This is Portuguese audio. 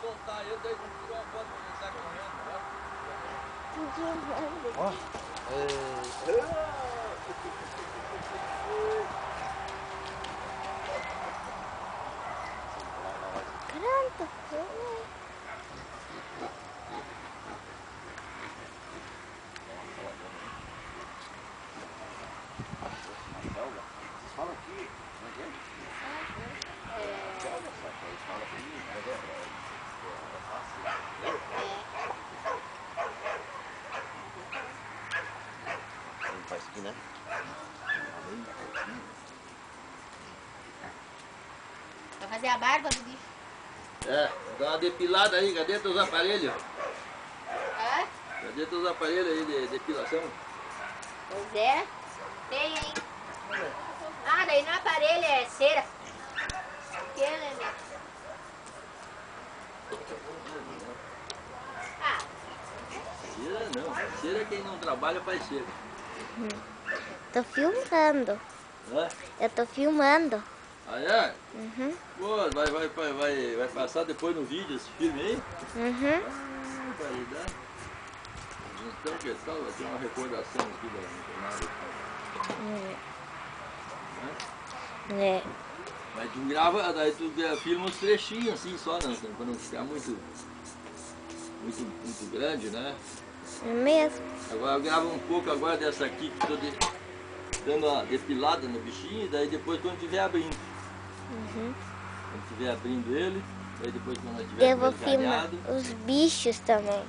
soltar ele, daí não tirou a foto pra ele sair correndo, Ó. Pronto. Fala aqui, como é que é? Selva, só eles falam aqui, é fácil. Ele faz aqui, né? Vai fazer a barba do bicho? É, dá uma depilada aí, cadê teus aparelhos? Hã? Cadê teus aparelhos aí de depilação? Pois é. Tem, hein? Ah, daí não é aparelho, é cera. Que, né, né? Ah, Cera não, cera é quem não trabalha faz cera. Tô filmando. Hã? Eu tô filmando. Ah é? Uhum. Pô, vai passar depois no vídeo esse filme aí? Uhum. Ah, vai dar. Então que tal? Vai ter uma recordação aqui da jornada. É. Mas tu grava, daí tu filma uns trechinhos assim só, não, pra não ficar muito grande, né? É mesmo? Agora eu gravo um pouco agora dessa aqui que tô dando uma depilada no bichinho, daí depois quando estiver abrindo. Uhum. Quando estiver abrindo ele, daí depois quando eu tiver Eu com vou ele filmar calhado. os bichos também.